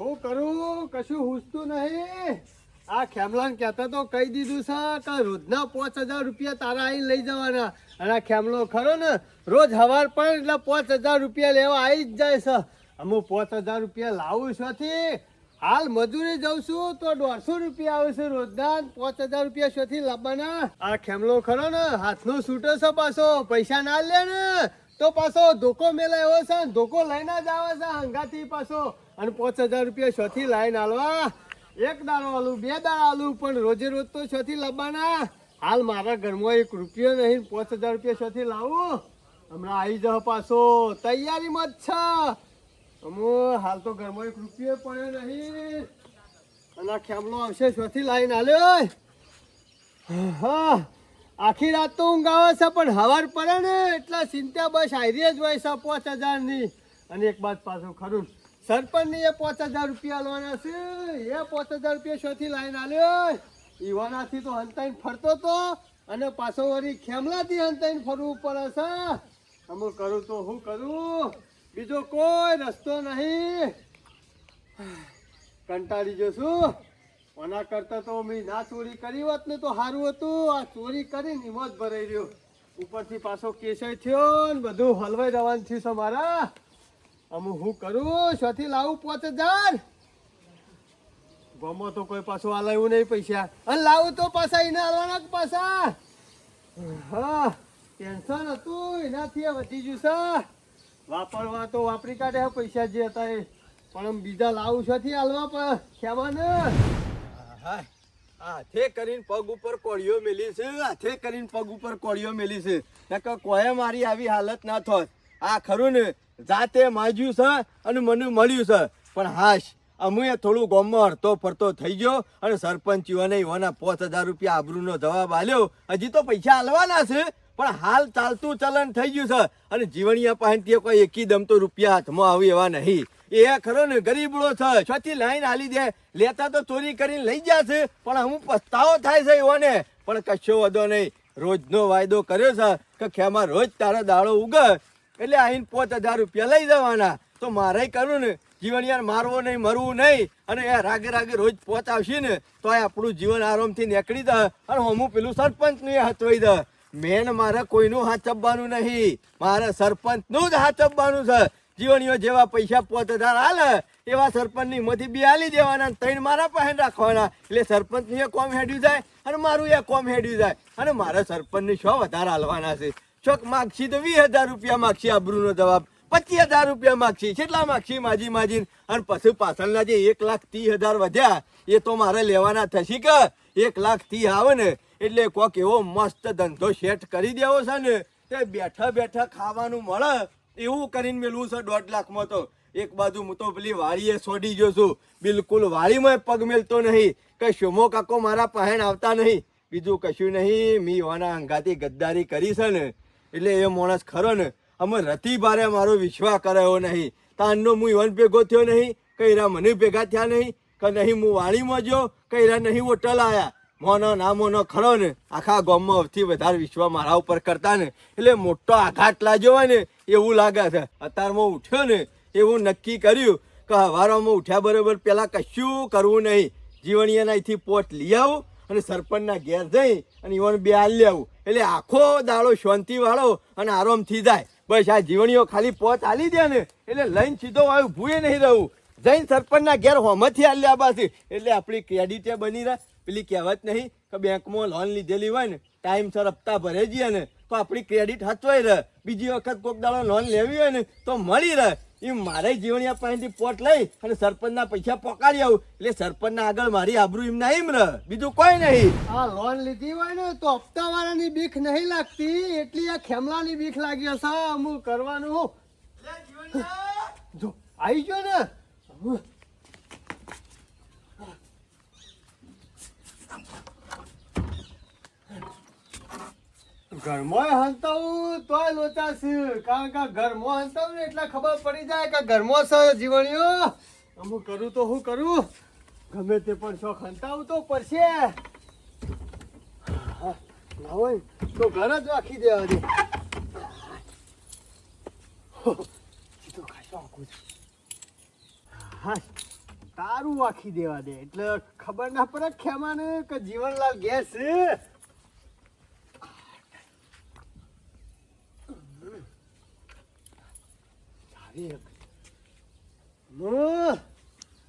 હું કરું કશું હુસતું નહીં. આ ખેમલાને કહેતા તો કહી દીધું છે કે રોજના 5,000 રૂપિયા તારા આવીને લઈ જવાના. અને આ ખેમલો ખરો ને રોજ સવાર પણ એટલે 5,000 રૂપિયા લેવા આવી જ જાય છે. હું 5,000 રૂપિયા લાવું છોથી હાલ મજૂરી જઉં છું તો 150 રૂપિયા આવે છે રોજના. 5,000 રૂપિયા શોથી લાવવાના. આ ખેમલો ખરો ને હાથનો છૂટો છે પાછો. પૈસા ના લે ને તો પાછો ધોકો મેલા એવો છે. ધોકો લઈને જ આવે છે હંગાથી પાછો. અને 5,000 રૂપિયા શોથી લાઈને હાલવા. એક દાડો આલું 2 દાડા આલું પણ રોજે રોજ તો શોથી લાવવાના. હાલ મારા ઘરમાં 1 રૂપિયો નહીં. 5,000 રૂપિયા શોથી લાવું. હમણાં આવી જાવ પાછો. તૈયારીમાં જ છે. હાલ તો ઘરમાં 1 રૂપિયો પડ્યો નહીં. અને આ ખેમલો આવશે શોથી લાઈને હાલ્યો. હા આખી રાત તો ઊંઘ આવે છે પણ હવાર પડે ને એટલા ચિંતા બસ આયરી જ હોય છે 5,000 ની. અને એક બાદ પાછું ખરું સરપંચની એ 5,000 રૂપિયા લેવાના છે. એ 5,000 રૂપિયા શોથી લાઈને આલ્યો. ઈવાનાથી તો હંતાઈને ફરતો તો અને પાછો વળી ખેમલાથી હંતાઈને ફરવું પડે છે. અમુક કરું તો હું કરું, બીજો કોઈ રસ્તો નહીં. કંટાળી જશું. ઓના કરતા તો મેં ના ચોરી કરી હોત ને તો સારું હતું. આ ચોરી કરીને હિંમત ભરાઈ રહ્યો. ઉપરથી પાછો કેસય થયો ને બધું હલવાઈ જવાનું થયું છે મારા. અમુક હું કરું શોથી લાવું 5,000. ગમો તો કોઈ પાછું આલાયું નહીં પૈસા. અને લાવું તો પાછા એને આલવાના જ પાછા. હા ટેન્શન હતું એનાથી વધી ગયું છે. વાપરવા તો વાપરી કાઢે પૈસા જે હતા એ. પણ બીજા લાવું છોથી હાલવા પણ ખેવાને હાથે કરીને પગ ઉપર કોળીઓ મેલી છે. હાથે કરીને પગ ઉપર કોળીઓ મેલી છે કે કોઈ મારી આવી હાલત ના થોત. આ ખરું ને જાતે માજ્યું છે અને મને મળ્યું છે. પણ હાશ અમે થોડું ગામમાં હરતો ફરતો થઈ ગયો અને સરપંચીઓને એવાના 5,000 રૂપિયા આબરૂનો જવાબ આલ્યો. હજી તો પૈસા હાલવાના છે પણ હાલ ચાલતું ચલણ થઈ ગયું છે. અને જીવણિયા પાસે કોઈ એકી દમ તો રૂપિયા હાથમાં આવે એવા નહીં. એ ખરો ને ગરીબડો છે. છોથી લાઈન હાલી દે. લેતા તો ચોરી કરીને લઈ જશે પણ અમુક પસ્તાવો થાય છે એવાને. પણ કશો વધો નહીં. રોજનો વાયદો કર્યો છે કે ખેમાં રોજ તારો દાડો ઉગે એટલે આઈને 5,000 રૂપિયા લઈ જવાના. તો મારે કરું ને જીવણિયાર મારવો નહીં મરવું નહીં. અને એ રાગે રાગે રોજ પોચ આવશે ને તો આપણું જીવન આરામથી નીકળી દે. અને હું પેલું સરપંચનું એ હચવાઈ દે. મેન મારે કોઈનું હાચવવાનું નહીં. મારે સરપંચનું જ હાચવવાનું છે. જીવણીઓ જેવા પૈસા 5,000 હાલે એવા સરપંચની માંથી 2 હાલી દેવાના. 3 મારા પાસે રાખવાના. એટલે સરપંચનું એ કોમ હેડ્યું જાય અને મારું એ કોમ હેડ્યું જાય. અને મારે સરપંચની 100 વધારે હાલવાના છે. ચોક માગશી તો 20,000 રૂપિયા માગશી આબરૂનો જવાબ. 25,000 રૂપિયા માગશી. કેટલા માગશી માજી માજીને. અને પછી પાછળના જે 1,30,000 વધ્યા એ તો મારે લેવાના થશે કે 1,30,000 આવે ને એટલે કોક એવો મસ્ત ધંધો સેટ કરી દેવો છે ને તે બેઠા બેઠા ખાવાનું મળે એવું કરીને મેળવું છે 1.5 લાખમાં. તો એક બાજુ હું તો પેલી વાડીએ છોડી ગયો છું. બિલકુલ વાડીમાં પગ મેલતો નહીં. કે શોમો કાકો મારા પહેણ આવતા નહીં. બીજું કશું નહીં. મી વાના અંગાથી ગદ્દારી કરી છે ને એટલે એ માણસ ખરો ને અમે રતી બારે મારો વિશ્વાસ કરાયો નહીં. તાનનો હું ઈવન ભેગો થયો નહીં. કઈરા મને ભેગા થયા નહીં. કે નહીં હું વાડીમાં ગયો. કઈરા નહીં હોટલ આવ્યા. મોનો ના મોનો ખરો ને આખા ગામમાં સૌથી વધારે વિશ્વાસ મારા ઉપર કરતા ને એટલે મોટો આઘાત લાગ્યો હોય ને એવું લાગે છે. અત્યારમાં ઉઠ્યો ને એવું નક્કી કર્યું કે હવારમાં ઉઠ્યા બરોબર પેલા કશું કરવું નહીં. જીવણીયાના અહીંથી પોટ લઈ આવું અને સરપંચના ઘેર જઈ અને ઈવન 2 હાલ આવું. એટલે આખો દાડો શાંતિ વાળો અને આરામથી જાય. બસ આ જીવણીઓ ખાલી પોચ હાલી દે ને એટલે લઈને સીધો આવ્યું ભૂએ નહીં રહું. જઈને સરપંચના ઘેર હોમથી હાલ્યા બાથી એટલે આપણી ક્રેડિટે બની રહે. પેલી કહેવત નહીં કે બેંકમાં લોન લીધેલી હોય ને ટાઈમસર હપ્તા ભરે જઈએ ને તો આપણી ક્રેડિટ હચવાઈ રહે. બીજી વખત કોઈક દાડો લોન લેવી હોય ને તો મળી રહે. એ મારે જીવણિયા પાસેથી પોટ લઈ અને સરપંચના પૈસા પોકાડી આવું એટલે સરપંચના આગળ મારી આબરૂ એમ ના એમ રહે. બીજું કોઈ નહીં. આ લોન લીધી હોય ને તો હપ્તા વાળાની બીક નહીં લાગતી. એટલી આ ખેમલાની બીક લાગી હશે. અમુક કરવાનું જો આવી ગયો ને ઘરમાં હંતાવું તોય લોચા છે. કારણ કે ઘરમાં હંતાવું ને એટલે ખબર પડી જાય કે ઘરમાં છે જીવણીઓ. અમુક કરું તો હું કરું ગમે તે પણ શોખ હંતાવું તો પડશે. ના હોય તો ઘર જ રાખી દેવા દે. સીધો ખાશો આખું. હા તારું આખી દેવા દે એટલે ખબર ના પડે ખેમાને કે જીવનલાલ ગેસ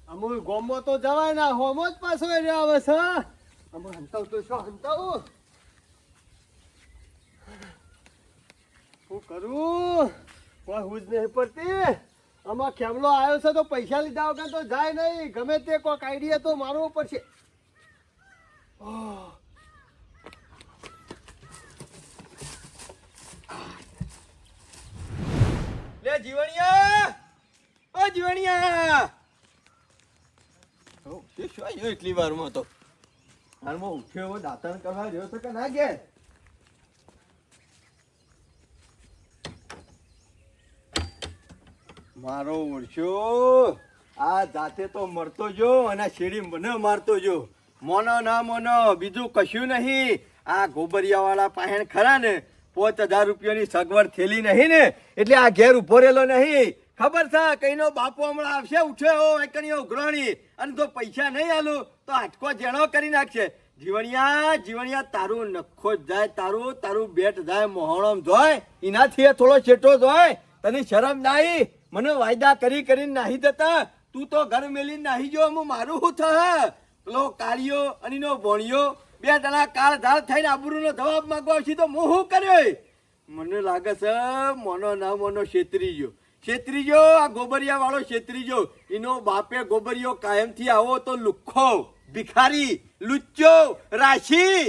અમુલ ગોમો તો જવાય ના હોમો જ પાછો આવે છે અમુલ હંતાવ તો શું હંતાવ શું કરું કોઈ હુજ નહીં પડતી આમાં ખેમલો આવ્યો છે તો પૈસા લીધા વગર તો જાય નહીં ગમે તે કોઈક આઈડિયા તો મારવો પડશે લે જીવણિયા ઓ જીવણિયા ઓ શું આવ્યો એટલી વારમાં તો હાલમાં ઉઠ્યો દાંતણ કરવા રહ્યો છે કે ના ઘેર મારો ઓળશો આ જાતે તો મરતો જો અને શેરી મને મારતો જો મોનો ના મોનો બીજું કશું નહીં આ ગોબરિયા વાળા પાહેણ ખરા ને 5000 રૂપિયાની સગવડ થેલી નહીં ને એટલે આ ઘેર ઉભો રહેલો નહીં ખબર છે કઈનો બાપો હમણાં આવશે ઉઠ્યો એકણીઓ ઉઘરાણી અને તો પૈસા નહીં આલું તો આટકો જેણો કરી નાખશે જીવણિયા તારું નખો જાય તારું બેટ જાય મોહણમ જોય એનાથી થોડો છેટો જોય તને શરમ નાઈ મને વાયદા કરીને નાહી જતા તું તો ઘર મેલી નાહી જો હું મારું શું થા પેલો કાળિયો અને નો ભોણિયો બે જણા કાળ ધાર થઈને આબરૂનો જવાબ માંગવા છે તો હું શું કર્યો મને લાગે છે મોનો ના મોનો છેતરીજો આ ગોબરિયા વાળો છેતરીજો એનો બાપે ગોબરિયો કાયમથી આવો તો લુખ્ખો ભિખારી લુચ્ચો રાશી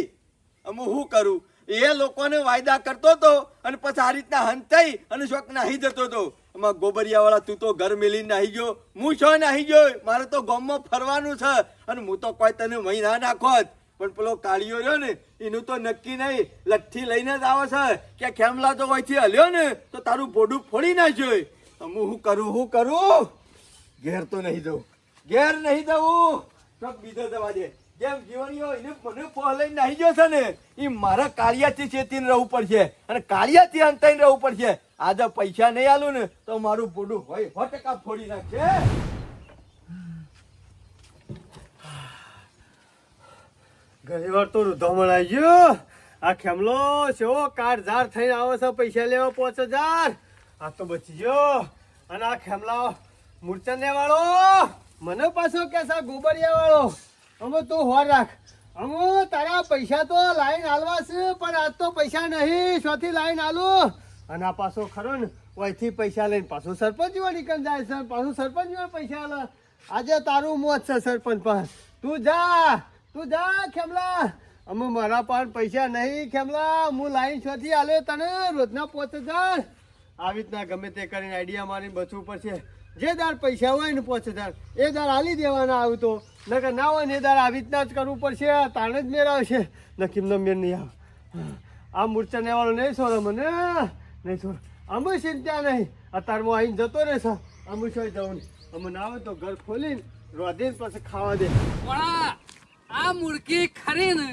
હું શું કરું એ લોકોને વાયદા કરતો હતો અને પછી આ રીતના હંતાઈ અને શોક નાહી જતો હતો એમાં ગોબરિયા વાળા તું તો ઘર મેલી નાહી ગયો હું છો નાહી ગયો મારે તો ગામમાં ફરવાનું છે અને હું તો કોઈ તને મહી ના નાખોત પણ પેલો કાળિયો રહ્યો ને એનું તો નક્કી નહીં લઠ્ઠી લઈને જ આવે છે કે ખેમલા તો અહીંથી હલ્યો ને તો તારું પોડું ફોડી નાખ્યો હું શું કરું ઘેર તો નહીં જવું ચોક બીજો જવા દે જેમ જીવણીઓ એને મને લઈને નાહી ગયો છે ને એ મારા કાળિયાથી ચેતીને રહેવું પડશે અને કાળિયાથી અંતાઈને રહેવું પડશે આજે પૈસા નહીં આલું ને તો મારું પોડું હોય 100% ફોડી નાખશે ઘણી વાર તો રૂધામણ આવી ગયો આ ખેમલો સેવો કાઢ ઝાડ થઈને આવે છે પૈસા લેવા 5000 આ તો બચી ગયો અને આ ખેમલા મૂર્છને વાળો મને પાછો કે છે ગોબરિયા વાળો અમે તું હોર રાખ અમે તારા પૈસા તો લાઈન હાલવા છે પણ આજ તો પૈસા નહીં શોથી લાઈન હાલું અને આ પાછો ખરો ને ઓયથી પૈસા લઈને પાછું સરપંચ જેવા નીકળ જાય છે પાછું સરપંચ જેવા પૈસા હાલે આજે તારું મોત છે સરપંચ પાસે તું જા ખેમલા અમે મારા પાસે પૈસા નહીં ખેમલા હું લાઈન છોથી હાલ્યો તને રોજના 5000 આવી રીતના ગમે તે કરીને આઈડિયા મારી બચવું પડશે જે દાર પૈસા હોય ને 5000 એ દાર હાલી દેવાના આવું તો નકર ના હોય ને એ દાર આવી રીતના જ કરવું પડશે તાણે જ મેળ આવશે નકીમનો મેળ નહીં આવે આ મૂર્છાને વાળો નહીં છોડે મને નહીં છોડ અમે ચિંતા નહીં અત્યારમાં આવીને જતો રહેશે અમે શું જવું નહીં અમે ના આવે તો ઘર ખોલીને રોધીને પછી ખાવા દે આ મુર્ગી ખરીને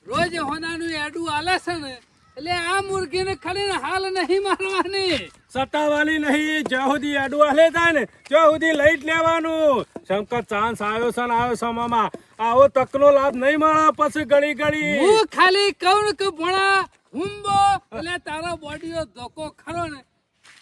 રોજ હોનાનું એડું આલે છે ને એટલે આ મુર્ગીને ખરીને હાલ નહીં મારવાની સત્તાવાળી નહીં જ્યાં સુધી એડું હાલે જાય ને ત્યાં સુધી લઈ જ લેવાનું શંકર ચાન્સ આવ્યો છે ને આવ્યો છે મામા આવો તકનો લાભ નહીં મળે પછી ઘડી હું ખાલી કહું કે ભણા હુંબો એટલે તારો બોડીનો ધોકો ખરો ને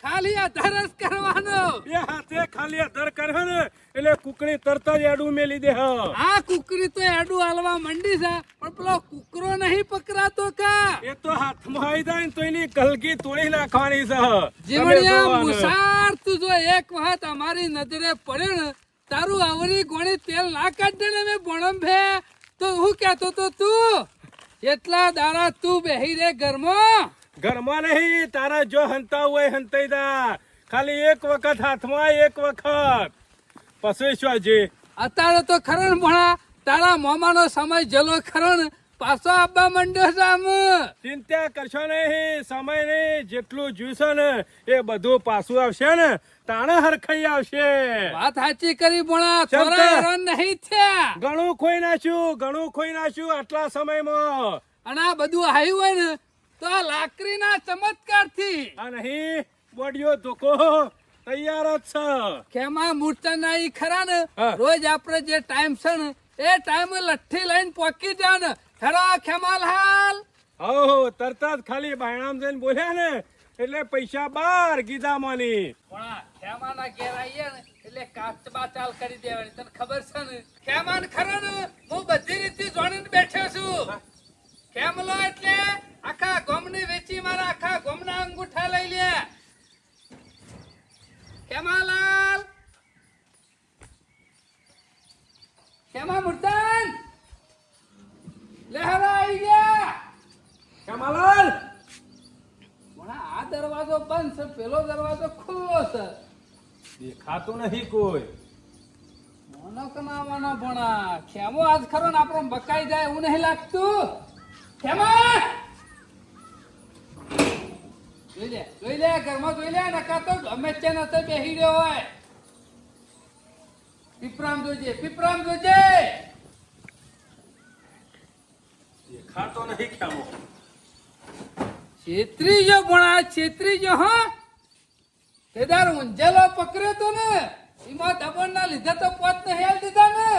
ખાલી આધાર જ કરવાનો બે હાથે ખાલી આધાર કર્યો ને એટલે કુકડી તરત જ એડું મેલી દે આ કુકરી તો એડું હાલવા મંડી છે પણ પેલો કુકરો નહીં પકડાતો કા એ તો હાથમાં આવી જાય ને તો એની કલગી તોડી નાખવાની છે જીવણિયા મુસાર તું જો એક વખત અમારી નજરે પડ્યો ને તારું આવરી ગોળી તેલ ના કાઢે ને મેં ભણમ ભે તો હું કહેતો તો તું એટલા દાડા તું બેહી રે ઘરમાં નહીં તારા જો હંતા હોય હંતાઈ દા ખાલી એક વખત હાથમાં એક વખત પછી શું છે અત્યારે તો ખરો ને ભણા તારા મોમાનો સમય જલો ખરો ને પાછો આવવા માંડ્યો છે આમ ચિંતા કરશો નહીં સમય નહીં જેટલું જોઈશે ને એ બધું પાછું આવશે ને તાણે હરખાઈ આવશે વાત સાચી કરી ભણા થોડા હેરાન નહીં થયા ઘણું ખોઈ નાખ્યું આટલા સમયમાં અને આ બધું આવ્યું હોય ને તો આ લાકડીના ચમત્કાર થી આ નહીં બોડીઓ ધોકો તૈયાર જ છે. ખેમા મૂર્તના ઈ ખરા ને હા. રોજ આપણે જે ટાઈમ છે ને એ ટાઈમે લઠ્ઠી લઈને પોકી જા ને ખરા ખેમાલાલ. હો તરત જ ખાલી બાયણામ જઈને બોલ્યા ને એટલે પૈસા બાર ગીધામાંની. પણ આ ખેમાના ઘેર આવીએ ને એટલે કાચબા ચાલ કરી દેવાની તને ખબર છે ને. ખેમાન ખરા ને હું બધી રીતે જોડીને બેઠો છું. ખેમલો એટલે આખા ગોમની વેચી મારા આખા ગોમના અંગૂઠા લઈ લે. ખેમાલાલ ખેમા મૂર્તન લેહરા આવી ગયા. કમાલાલ પણ આ દરવાજો બંધ છે પેલો દરવાજો ખુલ્લો છે. દેખાતું નહીં કોઈ. મોનો કનાવાનો ભણા ખેમો આજ ખરો ને આપણો બકાઈ જાય એવું નહીં લાગતું. ખેમા જોઈ લે ઘરમાં જોઈ લે નકા તો ગમે તે નતો બેહી રહ્યો હોય. પીપરામ જોજે દેખાતો નહીં ખ્યામો. છેત્રી જો ભણા છેત્રી જો હા તેદાર ઊંઝેલો પકડ્યો તો ને એમાં દબણ ના લીધે તો પોત નહીં હાલ દીધા ને.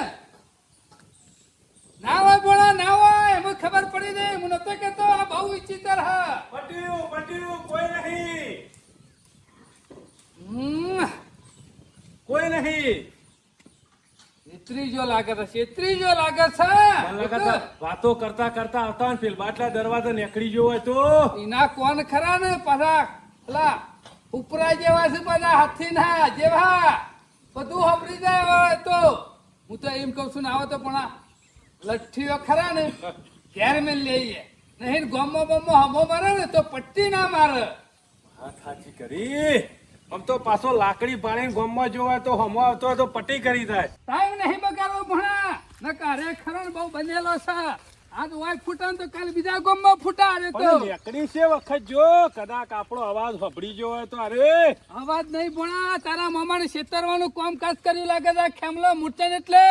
ના હોય ભણા ના હોય એમાં ખબર પડી જાય. હું નતો કેતો આ બહુ વિચિત્ર હા. પટ્યું કોઈ નહીં. હમ કોઈ નહીં. છેત્રીજો લાગે છે છેત્રીજો લાગે છે. મને લાગે વાતો કરતા કરતા આવતા હોય ને પેલ બાટલા દરવાજા નીકળી ગયો હોય તો એના કોણ ખરા ને પાછા પેલા ઉપરા જેવા છે બધા હાથી ના જેવા બધું હપડી જાય હવે તો. હું તો એમ કઉ છું ને આવો તો પણ આ લઠ્ઠીઓ ખરા ને ઘેર મેં લઈએ નહીં ગોમો બમો હમો મારે ને તો પટ્ટી ના મારે. હા સાચી કરી. આમ તો પાછો લાકડી પાણીને ગોમમાં જોવાય તો હમો આવતો હોય તો પટ્ટી કરી જાય. ટાઈમ નહીં બગાડવો ભણા નકા રે ખરો ને બહુ બનેલો છે. આજ વાય ફૂટા તો કાલે બીજા ગોમમાં ફૂટા રે તો પણ નીકળી છે વખત જો કદાચ આપણો અવાજ હબડી ગયો હોય તો અરે અવાજ નહીં ભણા તારા મામાને છેતરવાનું કામકાજ કર્યું લાગે છે. ખેમલો મૂર્તન એટલે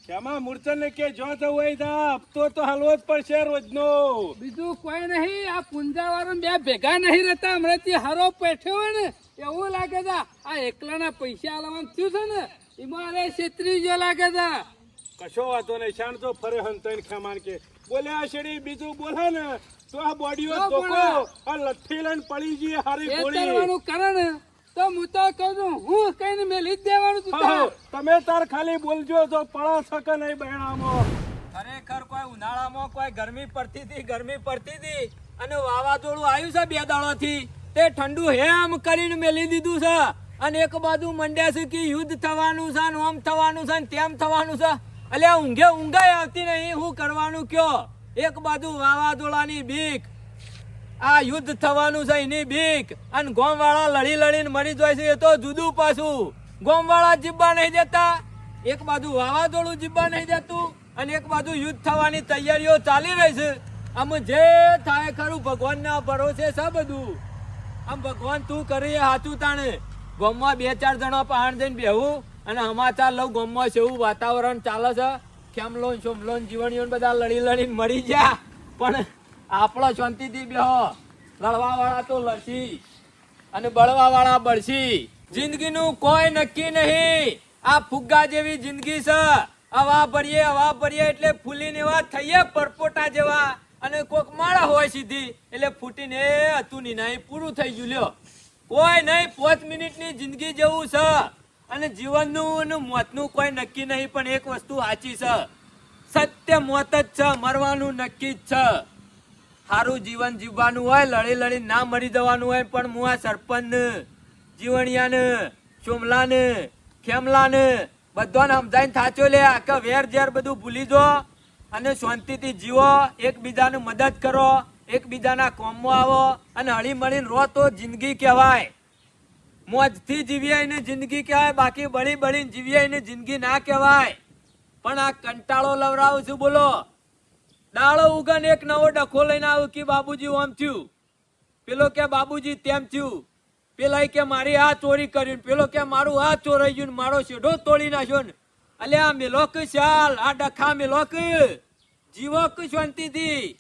કેમાં મૂર્છન ને કે જો તો હોય તા હપ્તો તો હાલવો જ પડશે રોજનો. બીજું કોઈ નહીં. આ પુંજા વાળા બે ભેગા નહીં રહેતા હમણાંથી હારો પેઠ્યો હોય ને એવું લાગે છે. આ એકલાના પૈસા આલવાનું થયું છે ને એમાં અરે છેતરી જો લાગે છે. કશો વાતો નહીં. શાણ તો ફરે હંતાઈને ખેમાન કે બોલ્યા શેડી બીજું બોલે ને તો આ બોડીઓ તો ધોકો પણ આ લઠ્ઠી લઈને પડી જઈએ હારી ગોળી. છેતરવાનું કારણ તો હું તો કહું છું હું કઈ મેલી જ દેવાનું તું હા, તમે તાર ખાલી બોલજો તો પડા શકે નહીં બહેણામાં. ખરેખર કોઈ ઉનાળામાં કોઈ ગરમી પડતી હતી અને વાવાઝોડું આવ્યું છે 2 દાડાથી તે ઠંડુ હેમ કરીને મેલી દીધું છે અને એક બાજુ મંડ્યા છે કે યુદ્ધ થવાનું છે ને ઓમ થવાનું છે ને તેમ થવાનું છે. અલ્યા ઊંઘાઈ આવતી નહીં. શું કરવાનું કયો? એક બાજુ વાવાઝોડાની બીક, આ યુદ્ધ થવાનું છે એની બીક, અને ગોમ વાળા લડી લડીને મરી જાય છે એ તો જુદું પાછું. ગોમ વાળા જીવવા નહીં દેતા, એક બાજુ વાવાઝોડું જીવવા નહીં દેતું અને એક બાજુ યુદ્ધ થવાની તૈયારીઓ ચાલી રહી છે. આમ જે થાય ખરું ભગવાનના ભરોસે છે બધું. આમ ભગવાન તું કરી હાચું તાણે. ગામમાં 2-4 જણા પહાડ જઈને બેહું અને સમાચાર લઉં ગામમાં કેવું વાતાવરણ ચાલે છે. ખેમલોન સોમલોન જીવણીઓ બધા લડી લડીને મરી ગયા પણ આપણો શાંતિથી બેહો. લડવા વાળા તો લડશી અને બળવા વાળા બળશી. જિંદગીનું કોઈ નક્કી નહીં. આ ફુગ્ગા જેવી જિંદગી છે. હવા ભરીએ એટલે ફૂલીને એવા થઈએ પરપોટા જેવા અને કોક માળા હોય સીધી એટલે ફૂટીને હતું નહીં પૂરું થઈ ગયું. લ્યો કોઈ નહીં. 5 મિનિટની જિંદગી જેવું છે અને જીવનનું અને મોતનું કોઈ નક્કી નહીં. પણ એક વસ્તુ સાચી છે, સત્ય મોત જ છે, મરવાનું નક્કી જ છે. સારું જીવન જીવવાનું હોય, લડી લડી ના મરી જવાનું હોય. પણ હું આ સરપંચ જીવણિયાને ચોમલાને ખેમલાને બધાને સમજાઈને થાચો લે કે વેર ઝેર બધું ભૂલી જો અને શાંતિથી જીવો. એકબીજાને મદદ કરો, એકબીજાના કોમમાં આવો અને હળી મળીને રહો તો જિંદગી કહેવાય. મોજથી જીવીએ એને જિંદગી કહેવાય, બાકી બળી બળીને જીવીએ એને જિંદગી ના કહેવાય. પણ આ કંટાળો લવરાવું છું બોલો. દાડો ઉગન એક નવો ડખો લઈને આવ્યો કે બાબુજી ઓમ થયું, પેલો કે બાબુજી તેમ થયું, પેલા કે મારી આ ચોરી કર્યું, પેલો કે મારું આ ચોરાઈ ગયું, મારો શેઢો તોડી નાખ્યો ને. અલે આ મેલોક ચાલ, આ ડખા મેલોક જીવક શાંતિથી.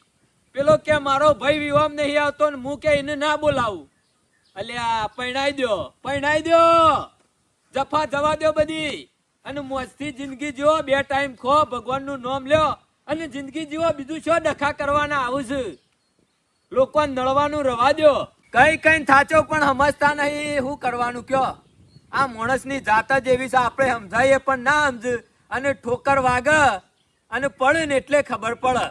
પેલો કે મારો ભાઈ વિવામ નહીં આવતો ને હું કે એને ના બોલાવું. અલ્યા પૈણાઈ દો જફા જવા દો બધી અને મોજથી જિંદગી જીવો, 2 ટાઈમ ખો, ભગવાનનું નામ લ્યો અને જિંદગી જીવો. બીજું શું ડખા કરવાના આવું છે? લોકોને નળવાનું રવા દો. કઈ થાચો પણ સમજતા નહીં. શું કરવાનું કયો? આ માણસની જાત જ એવી છે, આપણે સમજાઈએ પણ ના સમજ અને ઠોકર વાગે અને પડે ને એટલે ખબર પડે.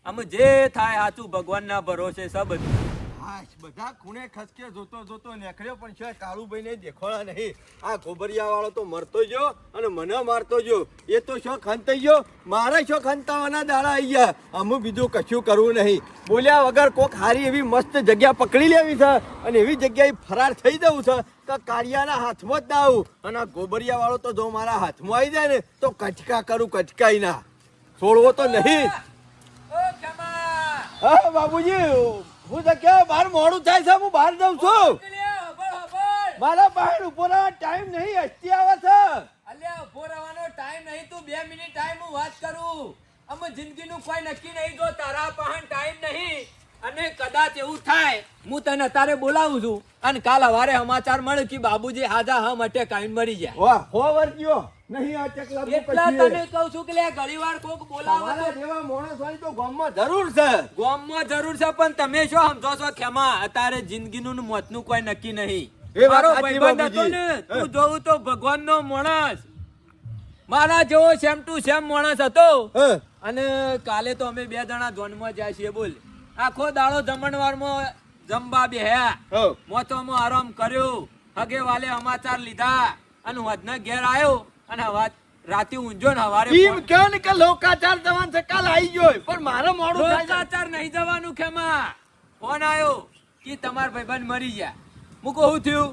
આમ જે થાય સાચું ભગવાનના ભરોસે છે બધું. હાશ, બધા ખૂણે ખસકે જોતો નીકળ્યો પણ છે કાળુભાઈ ને દેખોડા નહીં. આ ગોબરિયા વાળો તો મરતો ગયો અને મને મારતો ગયો. એ તો શો ખંતાઈ ગયો, મારે શો ખંતાવાના દાડા આવી ગયા. અમુક બીજું કશું કરવું નહીં. બોલ્યા વગર કોક હારી એવી મસ્ત જગ્યા પકડી લેવી છે અને એવી જગ્યાએ ફરાર થઈ જવું છે કે કાળિયાના હાથમાં જ ના આવું. અને આ ગોબરિયા વાળો તો જો મારા હાથમાં આવી જાય ને તો કચકા કરું, કચકાઈ ના છોડવો તો નહીં. હા બાબુજી, હું તો કે બહાર મોડું થાય છે, હું બહાર જાઉં છું. મારા બહાર ઉભો રહેવાનો ટાઈમ નહીં, હસ્તી આવે છે. અલ્યા ઉભો રહેવાનો ટાઈમ નહીં, તું 2 મિનિટ ટાઈમ હું વાત કરું. અમે જિંદગીનું કોઈ નક્કી નહીં, જો તારા પાસે ટાઈમ નહીં અને કદાચ એવું થાય હું તને અત્યારે બોલાવું છું અને કાલ સવારે સમાચાર મળે કે બાબુજી હાજા હમ અટેક આવીને મરી ગયા. વાહ, હોવર ગયો નહીં આ ચકલા. એટલા તને કહું છું કે લે ઘણીવાર કોક બોલાવો તમારા જેવા માણસોની તો ગામમાં જરૂર છે. ગામમાં જરૂર છે પણ તમે શું સમજો છો ખેમા? અત્યારે જિંદગીનું ને મોતનું કોઈ નક્કી નહીં. એ વાત મારો સાચી ભાઈબંધ હતો બાબુજી. ને, તું જોવું તો ભગવાનનો માણસ, મારા જેવો સેમ ટુ સેમ માણસ હતો. હા. અને કાલે તો અમે 2 જણા ધોનમાં જાય છીએ. બોલ, આખો દાડો જમણવારમાં જમવા બેહ્યા, હા. મોતોમાં આરામ કર્યો, હગે વાલે સમાચાર લીધા અને વધને ઘેર આવ્યો અને રાતે ઊંઝો ને હવારે એમ કહો ને કે લોકાચાર જવાન છે, કાલ આવી ગયો પણ મારે મોડું થાય છે. લોકાચાર નહીં જવાનું ખેમા. ફોન આવ્યો કે તમાર ભાઈબંધ મરી ગયા. હું કહું થયું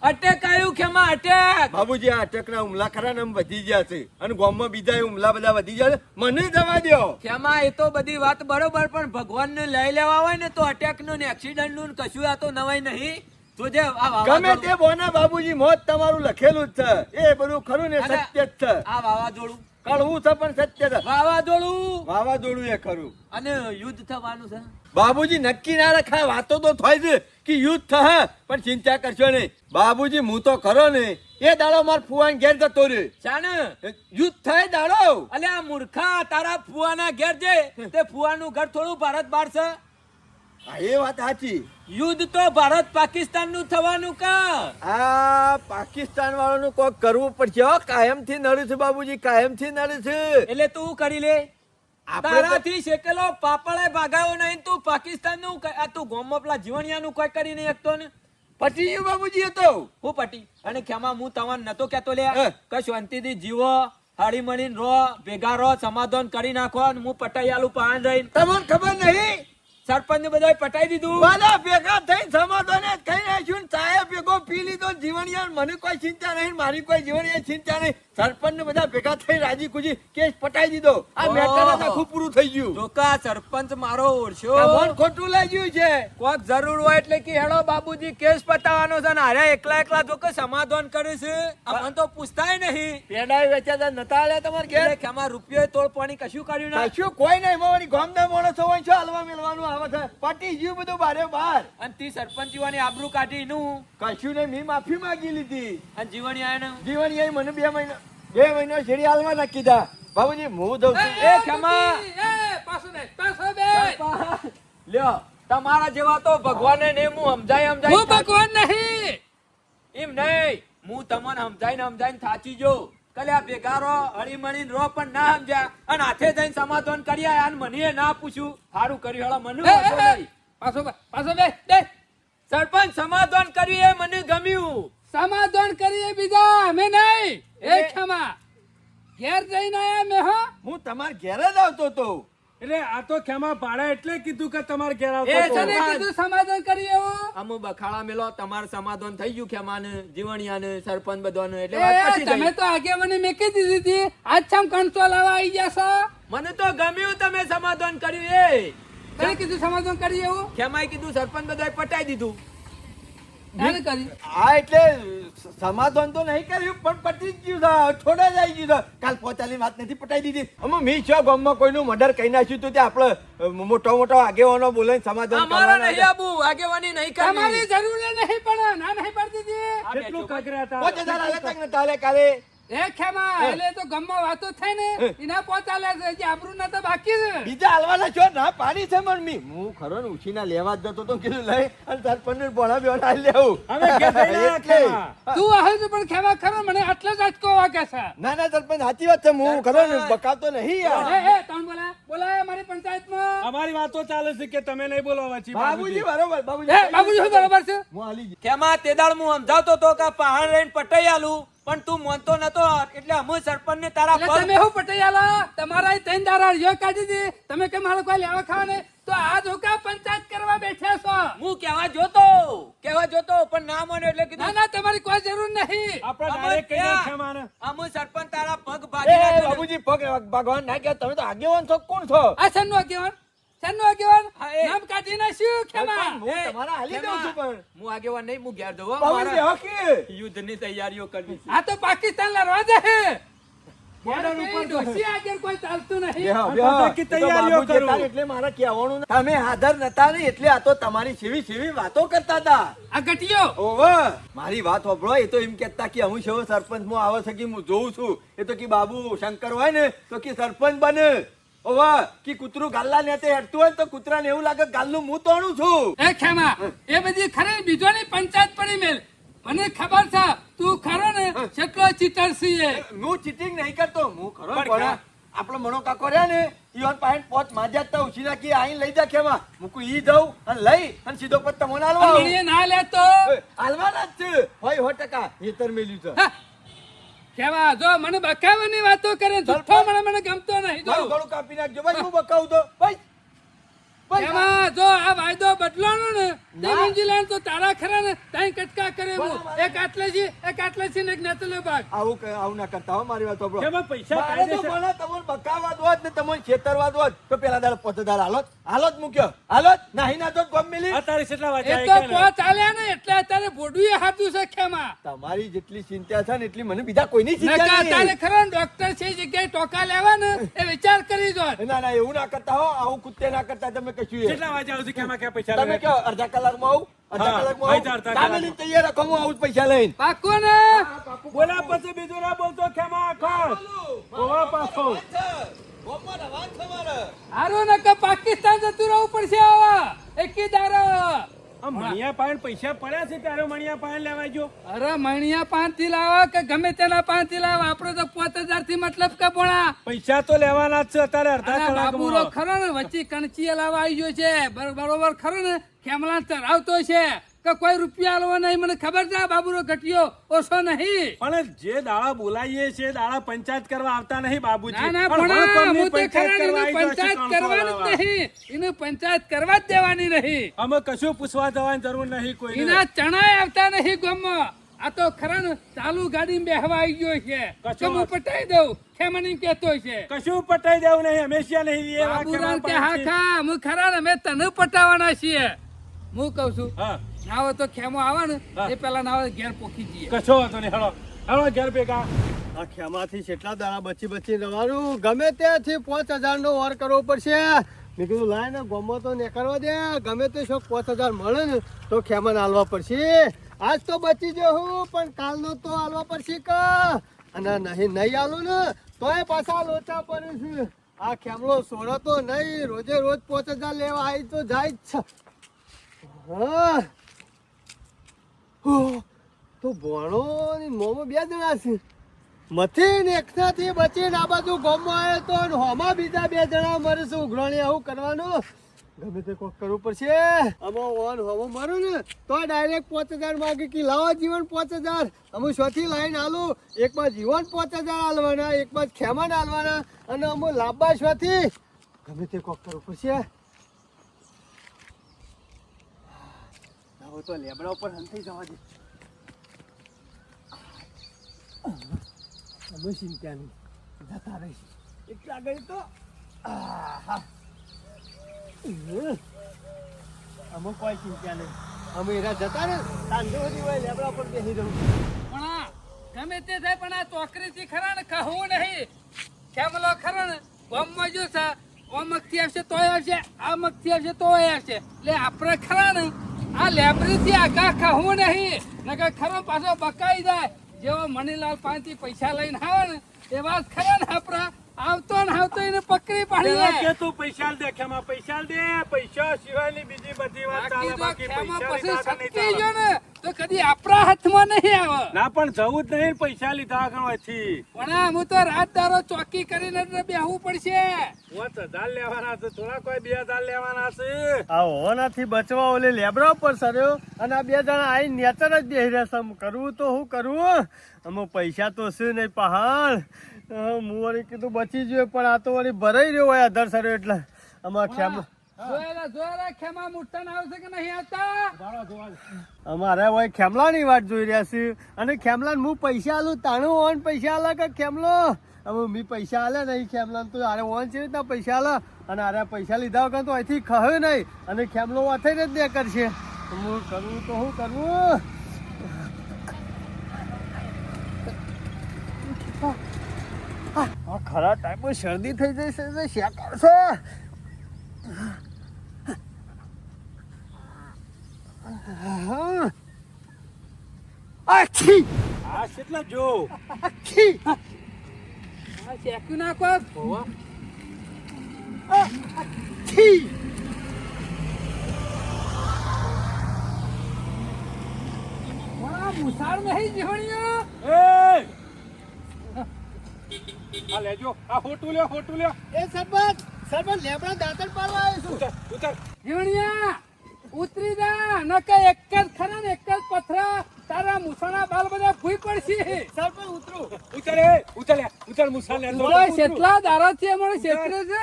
અટેક આવ્યું ખેમા, અટેક. બાબુજી, આ અટકના હુમલા ખરા ને એમ વધી ગયા છે અને ગામમાં બીજા હુમલા બધા વધી ગયા છે. મને જવા દો. ખેમા એ તો બધી વાત બરોબર પણ ભગવાન ને લઈ લેવા હોય ને તો અટેક નું ને એક્સિડન્ટ નું ને કશું આ તો નવાઈ નહીં. જોજે આ ગમે વાવાઝોડું- તે બોના બાબુજી, મોત તમારું લખેલું જ છે. એ બધું ખરું ને અને સત્ય જ છે. આ વાવાઝોડું કડવું છે પણ સત્ય છે. વાવાઝોડું વાવાઝોડું એ ખરું. અને યુદ્ધ થવાનું છે. બાબુજી નક્કી ના રખાય. વાતો તો થાય છે કે યુદ્ધ થશે પણ ચિંતા કરશો નહીં. બાબુજી હું તો ખરો ને એ દાડો માર ફુવાન ઘેર જતો રે. શાને? યુદ્ધ થાય દાડો. અલે આ મૂર્ખા, તારા ફુવાના ઘેર જે તે ફુવાનું ઘર થોડું ભારત બહાર છે? હા, એ વાત સાચી. યુદ્ધ તો ભારત પાકિસ્તાન નું થવાનું કા? આ પાકિસ્તાન વાળાનું કોક કરવું પડશે. હો, કાયમથી નડે છે બાબુજી, કાયમથી નડે છે. એટલે તું કરી લે. આપણે તો- તારાથી શેકેલો પાપડે ભાગાયો નહીં. તું પાકિસ્તાન નું આ તું ગોમમાં પેલા જીવણિયા નું કોઈ કરી નહીં શકતો ને. પતી ગયું બાબુજી. એ તો હું પટી અને ખેમા હું તમને નતો કેતો લે હે. કે શાંતિથી જીવો, હળી મળીને રહો, ભેગા રહો, સમાધાન કરી નાખો અને હું પટાઈ આલું પાન રહીને. તમને ખબર નહીં? સરપંચ ને બધા પટાઈ દીધું. બધા ભેગા થઈ સમાધાને કઈ નાખ્યું ને ચાય ભેગો પી લીધો. જીવણિયા મને કોઈ ચિંતા નહીં, મારી કોઈ જીવણિયા ચિંતા નહીં. સરપંચ ને બધા ભેગા થઈ રાજી ખુજી કેસ પટાઈ દીધો. આ ઓહો. મેટર આખું પૂરું થઈ ગયું. જોકા સરપંચ મારો ઓળશો. તમને ખોટું લાગ્યું છે. કોક જરૂર હોય એટલે કે હેડો બાબુજી કેસ પતાવવાનો છે ને હારે એકલા જો કે સમાધાન કરે છે. અમને તો પૂછતાય નહીં. પેડાય વેચાતા નતા આલ્યા તમારે ઘેર? એટલે કે આમાં રૂપિયો તોડ પાણી કશું કર્યું ના. કશું કોઈ નહીં. મારી ગામના માણસો હોય છે, હલવા મેલવાનું આવે છે. પટી ગયું બધું બારે બાર. અને તી સરપંચ જીવાની આબરૂ કાઢી નું કશું નહીં. મેં માફી માંગી લીધી. અને જીવણી આયા ને જીવણિયાએ મને 2 મહિના છેડી હાલવા નાખી દીધા. બાબુજી હું જઉં છું. એ ખેમા. પાછો બે. લ્યો તમારા જેવા તો ભગવાને ને હું સમજાય હું ભગવાન નહીં. એમ નહીં, હું તમને સમજાઈને થાચી જો કલ્યા ભેગા રહો, હળી મળીને રહો પણ ના સમજ્યા અને હાથે જઈને સમાધાન કરી આયા અને મને ના પૂછ્યું. સારું કર્યું હેળો, મને વાંધો નહીં. પાછો બે. સરપંચ સમાધાન કર્યું એ મને ગમ્યું. સમાધાન કરીએ બીજા, અમે નહીં. એ ખેમા ઘેર જઈને આયા મેં. હો, હું તમારા ઘેર જ આવતો હતો. એટલે આ તો ખેમા ભાડા એટલે કીધું કે તમારે ઘેર આવતો એ હતો. છે તને ને. કીધું સમાધાન કરીએ એવો. અમુ બખાડા મેલો તમારે સમાધાન થઈ ગયું ખેમાને, જીવણિયાને, સરપંચ બધાને એટલે એ, વાત પછી તમે થઈ. તો આગે મને મેકી દીધી હતી. આજ છમ કંટ્રોલ લાવવા આવી ગયા છો. મને તો ગમ્યું તમે સમાધાન કર્યું એ. તને કીધું સમાધાન કરીએ એવું. ખેમાએ કીધું, સરપંચ બધાએ પટાઈ દીધું. તારે કરી હા એટલે સમાધાન તો નહીં કર્યું પણ પતી જ ગયું છે થોડા જ આવી ગયું છે કાલ પોતાની વાત નથી પટાઈ દીધી અમે મી છો ગામમાં કોઈનું મર્ડર કરી નાખ્યું તો તે આપણે મોટો આગેવાનો બોલાવીને સમાધાન અમારા નહીં કરવાના આબુ આગેવાની નહીં કરવી તમારી જરૂર નહીં પણ ના નહીં પડતી હતી કેટલું કગર્યા હતા 5000 હાલે તક ને તાલે કાલે એ ખેમા એટલે તો ગમમાં વાતો થાય ને એના પોતાલે છે જે આબરૂ ના તો બાકી છે બીજા હાલવાના છો ના પાડી છે મન મી હું ખરો ને ઉછીના લેવા જ જતો તો કીધું લઈ અને સરપંચ ભણા બેવાના હાલ લેવું હવે ઘેર જઈને આયા ખેમા. તું આવે છે પણ ખેમા ખરો મને આટલો જ આંચકો વાગે છે ના સરપંચ સાચી વાત છે હું ખરો ને બકાવતો નહીં યાર એ તમે બોલાય મારી પંચાયતમાં અમારી વાતો ચાલે છે કે તમે નહીં બોલાવા છીએ બાબુજી બાબુજી. બરોબર બાબુજી એ બાબુજી શું બરાબર છે હું હાલી ગઈ કેમાં તે દાડ હું સમજાવતો તો કે પહાડ રહીને પટાઈ આલું પણ તું માનતો નતો એટલે હું સરપંચ ને તારા એટલે તમે હું પટેયાલા તમારા અહીં ત્રણ દારા યો કાઢી દી તમે કેમ મારો કોઈ લેવા ખાવા ને તો આજ હુકા પંચાયત કરવા બેઠા છો હું કેવા જોતો પણ ના માન્યો એટલે ના કીધું ના તમારી કોઈ જરૂર નહીં આપણે અમાર direct કહી દઈએ ત્યાં ખેમાને. અમુ સરપંચ તારા પગ ભાગી એ નાખ્યો. બાબુજી પગ ભગવાન ના કે તમે તો આગેવાન છો કોણ છો આ શેનું આગેવાન હા, એ. નામ કાઢી નાખ્યું ખેમા હું તમારા હાલી દઉં છું પણ હું આગેવાન નહીં હું ઘેર જવું બાબુજી મારા હકી યુદ્ધની તૈયારીઓ કરવી છે આ તો પાકિસ્તાન લડવા જશે Border ઉપર તો ડોશી આગળ કોઈ ચાલતું નહીં બેહો, આ બેહો. પતાકી તૈયારીઓ એ તો બાબુજી કરું. હતા એટલે મારે કહેવાનું ના. તમે હાજર નતા ને એટલે આ તો તમારી સેવી વાતો કરતા હતા આ ગટિયો ઓવે મારી વાત સાંભળો એ તો એમ કહેતા કે હું શેવો સરપંચ માં આવે છે કે હું જોઉં છું એ તો કે બાબુ શંકર હોય ને તો કે સરપંચ બને ઓવે કે કૂતરું ગાલ્લા ને તે હેડતું હોય ને તો કૂતરાને એવું લાગે ગાલ્લું હું તોડું છું એ ખેમા એ બધી ખરી બીજોની પંચાયત પડી મેલ મને ખબર છે તું ખરો ને કેટલો ચીટર છીએ હું ચીટિંગ નહીં કરતો હું ખરો પણ પણ આપણો મનો કાકો રહ્યા ને ઈવન પાઈન પોત માજ્યા તા ઉછી નાખી આઈને લઈ જા કેમાં મૂકું ઈ જઉં અને લઈ અને સીધો પત તમને હાલવા આવું. મને ના લેતો હાલવાના જ છે હોય 100% હેતર મેલ્યું છે હા. ખેમા જો મને બકાવાની વાતો કરે જુઠ્ઠો મને ગમતો નહીં જો થોડું થોડું કાપી નાખજો ભાઈ હું બકાવું તો ભાઈ ભાઈ ખેમા જો આ વાયદો બદલાનો ને તે ન્યુઝીલેન્ડ તો તારા ખરા ને તાઈ કટકા કરે હું એક આટલે છે ને એક નેતલો ભાગ આવું ના કરતા હો મારી વાત સાંભળો. કેમાં પૈસા મારે તો કાયદેસર- ભલે તમને બકાવા દો જ ને તમને છેતરવા દો જ તો પેલા દાડો 50,000 હાલો જ મૂક્યો હાલો જ નાહી ના તો ગમ મિલી આ તારી કેટલા વાગે એ આવી તો કે ને? પો ચાલ્યા ને એટલે અત્યારે બોડુએ હાથું છે ખેમા તમારી જેટલી ચિંતા છે ને એટલી મને બીજા કોઈની નકા ચિંતા અત્યારે નહીં ખરો ને ડોક્ટર છે એ જગ્યાએ ટોકા લેવા ને એ વિચાર કરી જો ના એવું ના કરતા હો આવું કુત્તે ના કરતા તમે કશું એ. કેટલા વાગે આવશે ખેમા કે પૈસા તમે લેવા? કહો અડધા કલાકમાં આવું અડધા હા, કલાકમાં ભાઈ, આવું અડધા તમે લઈને તૈયાર રાખો હું આવું જ પૈસા લઈને પાકું ને બોલા પછી બીજું ના બોલતો ખેમા આખો ઓવા પાછો હારું નકા પાકિસ્તાન જતું રહેવું પડશે આવા એકી દારો આ મણિયા પાયણ પૈસા પડ્યા છે ત્યારે મણિયા પાયણ લેવા ગયો અરે મણિયા 5 થી લાવા કે ગમે તેના 5 થી લાવા આપડે તો 5000 થી મતલબ કે ભણા પૈસા તો લેવાના જ છે અત્યારે અડધા અને બાબુરો કલાકમાં ખરો ને વચ્ચે કણચીએ લાવા આવી ગયો છે બરોબર ખરો ને ખેમલા ચરાવતો છે કે કોઈ રૂપિયા આલવા નહીં મને ખબર છે આ બાબુરો ઘટ્યો ઓછો નહીં પણ જે દાડા બોલાવીએ છે દાડા પંચાયત કરવા આવતા નહીં બાબુજી ના ના પણ ભણા વણકોમની હું તે ખરા ને પંચાયત કરવા એનું આવી પંચાયત જશે 300 કરવાની જ નહીં એનું પંચાયત કરવા જ દેવાની નહીં અમે કશું પૂછવા જવાની જરૂર નહીં કોઈ એના ચણાય આવતા નહીં ગામમાં આ તો ખરા ને ચાલુ ગાડી બેહવા આવી ગયો છે કશો કે હું પટાઈ દઉં ખેમની કહેતો છે કશું પટાઈ દેવું નહીં હંમેશા નહીં એ વાક્ય બાબુરામ કે હા ખા હું ખરા ને મેં તને પટાવવાના છીએ હું કઉ છું હા નાવો તો ખેમો આવે ને હા. એ પેલા નાવો ઘેર પોખી જઈએ કશો વાંધો નહીં હેડો હેડો ઘેર ભેગા આ ખેમાથી કેટલા દાડા બચી રહેવાનું ગમે ત્યાંથી 5000 નો વાર કરવો પડશે મેં કીધું લાય ને ગમો તો નીકળવા દે ગમે તે શોખ 5000 મળે ને તો ખેમાને હાલવા પડશે આજ તો બચી ગયો હું પણ કાલનો તો હાલવા પડશે કે અને નહીં હાલું ને તોય પાછા લોચા પડે છે આ ખેમલો સોરો તો નહીં રોજે રોજ 5000 લેવા આવી તો જાય જ છે હા તો ભણો ને મોમો બે જણા છે મથી ને એકસાથી બચીને આ બાજુ ગામમાં આવ્યો તો અને હોમાં બીજા બે જણા મરે છે ઉઘરાણી આવું કરવાનું ગમે તે કોક કરવું પડશે આમાં ઓન હોમો મરું ને તો ડાયરેક્ટ 5000 માંગે કે લાવો જીવન 5000 અમે શોથી લાઈન હાલું એક બાદ જીવન 5000 હાલવાના એક બાદ ખેમાન હાલવાના અને અમે લાંબા શોથી ગમે તે કોક કરવું પડશે તો લેબડા ઉપર હંતાઈ જવા દે અમે ચિંતા નહીં જતા રહીશ એટલા ગઈ તો અમે કોઈ ચિંતા નહીં અમે એના જતા ને સાંજો સુધી હોય લેબડા પર બેસી રહું. પણ આ ગમે તે થાય પણ આ ચોકરીથી ખરા ને કહું નહીં કેમલો ખરો ને ગામમાં જો છે ઓમકથી આવશે તોય આવશે આમકથી આવશે તોય આવશે એટલે આપણે ખરા ને આ લેબરીથી આગા કહું નહીં નકર ખરો પાછો બકાઈ જાય જેવો મણીલાલ પાસેથી પૈસા લઈને આવે ને એવા જ ખરા ને આપણા આવતો એને પકડી પાડી પેલા લે. કે તું પૈસા દે ખેમા પૈસા દે પૈસા સિવાયની બીજી બધી વાત ચાલે બાકી ખેમા પૈસા પછી લીધા શક્તિ આગળ નહીં જો ચાલે. ને તો કદી આપણા હાથમાં નહીં આવે ના પણ જવું જ નહીં પૈસા લીધા આગળ હોયથી. પણ હું તો રાત દારો ચોકી કરીને જ બેહવું પડશે 5000 લેવાના છે થોડા કોઈ 2000 લેવાના છે. આ હોવાનાથી બચવા ઓલે લેબડા ઉપર સર્યો અને આ બે જણા આઈ નેચર જ બેહી રહ્યા છે. કરવું તો હું કરવું અમે પૈસા તો છે નહીં પહાડ હું વળી કીધું બચી ગયો પણ આ તો વળી ભરાઈ રહ્યો હોય અધર સર્યો એટલે અમારા ખેમ જોયેલા ખેમા મુઠ્ઠાણ આવશે કે નહીં આવતા અમારે હોય ખેમલાની વાત જોઈ રહ્યા છે અને ખેમલાને હું પૈસા આલું તાણું ઓન પૈસા આલે કે ખેમલો હવે મી પૈસા આલે નહીં ખેમલાને તો આરે ઓન છે રીતના પૈસા આલે અને આરે પૈસા લીધા વગર તો અહીંથી ખહે નહીં અને ખેમલો અથઈ જ દે કરશે હું કરવું તો હું કરવું આ ખરા ટાઈમમાં શરદી થઈ જશે તો શા કરશે આખી આ કેટલા જો આખી આ શેક્યું નાખો આખી આ મુસાળ નહીં જીવણીઓ એ આ લેજો આ હોટું લ્યો એ સરપંચ લેબડા દાંતણ પાડવા આવ્યો છું ઉતર ઉતર જીવણિયા ઉતરી જા નકે એક જ ખરા ને એક જ પથરા તારા મુસાણા બાલ બધા ભૂઈ પડશે સરપંચ ઉતરું ઉતર મુસા લે બોલો કેટલા દારાથી અમારે ક્ષેત્રે છે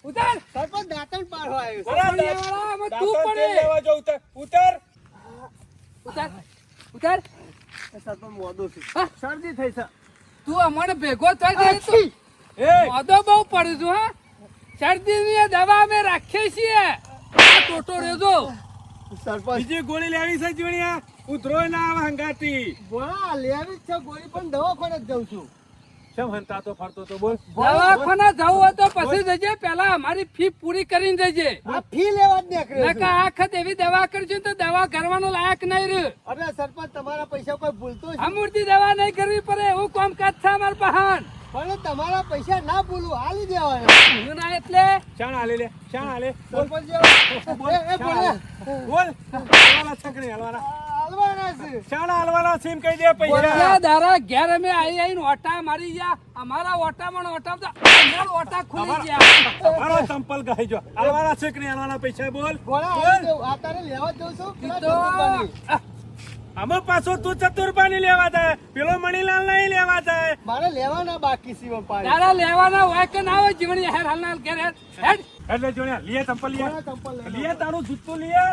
ઉતાર સરપંચ દાંતણ પાડવા આવ્યો છું જીવણિયાવાળા, આમાં તું પડે લેવા જો ઉતર ઉતાર એ સરપંચ મોદો છું હા? શરદી થઈ છે તું અમારે ભેગો થઈ જાય તો આખી એ મોદો બહુ પડે છું હા શરદીની દવા અમે રાખીએ છીએ આ ટોટો રેજો સરપંચ બીજી ગોળી લેવી છે જીવણિયા ઉતરો ના આવે હંગાતી બોલા લેવી જ છે ગોળી પણ દવાખાને જ જાઉં છું કેમ હંતા તો ફરતો તો બોલ દવાખાના જવું હોય તો પછી જજે પેલા અમારી ફી પૂરી કરીને જજે આ ફી લેવા જ નીકળ્યો છું નકા આ વખત એવી દવા કરજો તો દવા કરવાનો લાયક નહીં રહ્યું અરે સરપંચ તમારા પૈસા કોઈ ભૂલતો છે અમૂર્તિ દવા નહીં કરવી પડે એવું કામકાજ છે અમાર બહાન પણ તમારા પૈસા ના ભૂલું હાલી દેવાના ના એટલે શાણ હાલે લે શાણ હાલે સરપંચ જેવો. એ બોલ્યા બોલ હાલવાના છકડી હાલવાના હાલવાના છે શાણ હાલવાના છે એમ કહી દે પૈસા ઓટલા દારા ઘેર અમે આવીને ઓટા મારી ગયા અમારા ઓટામાં ઓટા ઓટા ખુલી ગયા મારો ચંપલ કહી જો હાલવાના છકડી હાલવાના પૈસા બોલ ગોળા હાલી દઉં. આ તારે લેવા જ જઉં છું પેલા તો ચતુરબાની. આમાં પાછો તું ચતુરપાની લેવા જાય પેલો મણીલાલ નહીં લેવા જાય મારે લેવાના બાકી સીવા પાડી તારા લેવાના હોય કે ના હોય જીવણી હેર હાલના ઘેર હેર હેડ એટલે જોણ્યા લીએ ચંપલ ગોળા ચંપલ લઈ લો. લીએ તારું જૂતું લીએ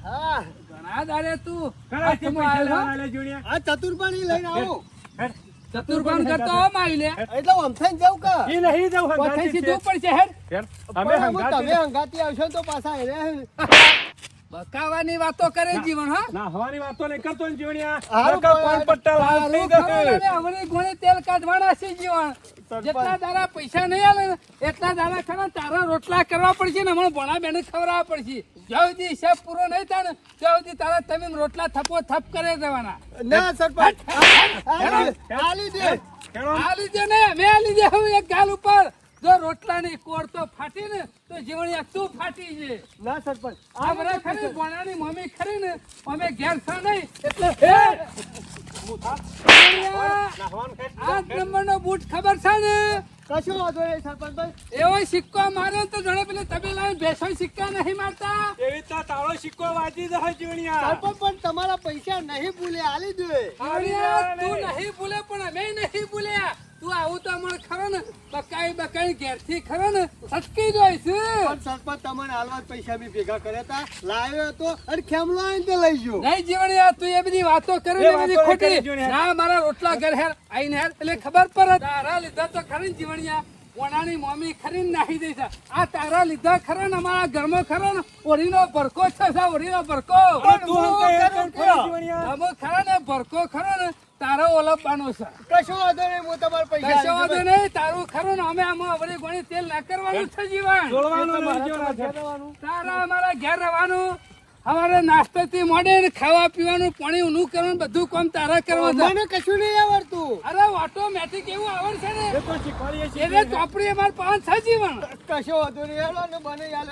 હા ઘણા દાડે તું ઘણા થી પૈસા હાથમાં લેવાના આવ્યો. લે જોણ્યા આ ચતુરબાની લઈને આવું હેડ. ચતુર્ભાન કરતો હો માઈ લે એટલે ઓમથાઈને જાઉં કા ઈ નહીં જવું પછી હંગાતી સીધું છે. પડશે હેડ હેડ. અમે પણ અમે હંગાતી તમે હંગાતી આવશો ને તો પાછા એને બકાવાની વાતો કરે જીવન હા ના હવાની વાતો નહીં કરતો ને જોણ્યા હારું નકર બોલ. કોણ પટ્ટા લાલ થઈ જશે. હમણાં ઘોડે તેલ કાઢવાના છે જીવન જેટલા દાડા પૈસા નહીં આલે ને એટલા દાડા ખરા તારા રોટલા કરવા પડશે ને હમણાં ભણા બેને ખવડાવવા પડશે જ્યાં સુધી હિસાબ પૂરો નહીં થાય ને ત્યાં સુધી તારા તમે રોટલા થપો થપ કરે દેવાના ના સરપંચ હાલી દે હેડો. આ લીધે ને મેં આ લીધે હવે એક ગાલ ઉપર જો રોટલાની કોર તો ફાટી ને તો જીવણિયા તું ફાટી છે ના સરપંચ આ બધા ખરી ભણાની મમ્મી ખરી ને અમે ઘેર છે નહીં એટલે જીવણિયા, નાહવાનું ખાય. આ નંબરનો બૂટ ખબર છે ને કશું વાંધો નહીં સરપંચ ભાઈ એવો સિક્કો મારે તો જાણે પેલે તબેલા ભેસો સિક્કા નહીં મારતા એવી રીતના તારો સિક્કો વાજી જશે જોણ્યા. સરપંચ પણ તમારા પૈસા નહીં ભૂલે હાલી દે જીવણિયા, તું નહીં ભૂલે પણ અમે નહીં ભૂલ્યા તું આવું તો અમારે ખરો ને બકાઈ ઘેરથી ખરો ને સટકી જોઈશ પણ સરપંચ તમને હાલવા જ પૈસા બી ભેગા કર્યા હતા લાવ્યો હતો અને ખેમલો આવીને તે લઈ ગયો નહીં જીવણિયા તું એ બધી વાતો કરે એ ને બધી વાતો નહીં કરી ખોટી જીવણિયા. ના મારા રોટલા ઘર હેર આઈને હેર એટલે ખબર પડે તારા લીધા તો ખરી ને જીવણિયા પોણાની મમ્મી ખરીને નાખી દઈ છે આ તારા લીધા ખરા ને અમારા ઘરમાં ખરો ને ઓળીનો ભરકો છે સા ઓળીનો ભરકો અરે તું હમ તો એક જણ ખોરી જીવણિયા. અમે ખરા ને ભરકો ખરો ને તારો ઓલપવાનો છે કશો વાંધો નહીં હું તમારા પૈસા કશો વાંધો નહીં તારું ખરું ને અમે આમાં અવળી ગોળી તેલ ના કરવાનું છે જીવન જોડવાનું નહીં જોડા. તારા અમારા ઘેર રહેવાનું અમારે નાસ્તાથી મોડે ને ખાવા પીવાનું પાણી ઊનું કરવાનું બધું કામ તારા કરવાનું છે. મને કશું નહીં આવડતું. અરે ઓટોમેટિક એવું આવડશે ને એ તો શીખવાડીએ છીએ. એને ચોપડી અમારે પાંચ છે જીવન કશો વાંધો નહીં હેલો ને બને યાર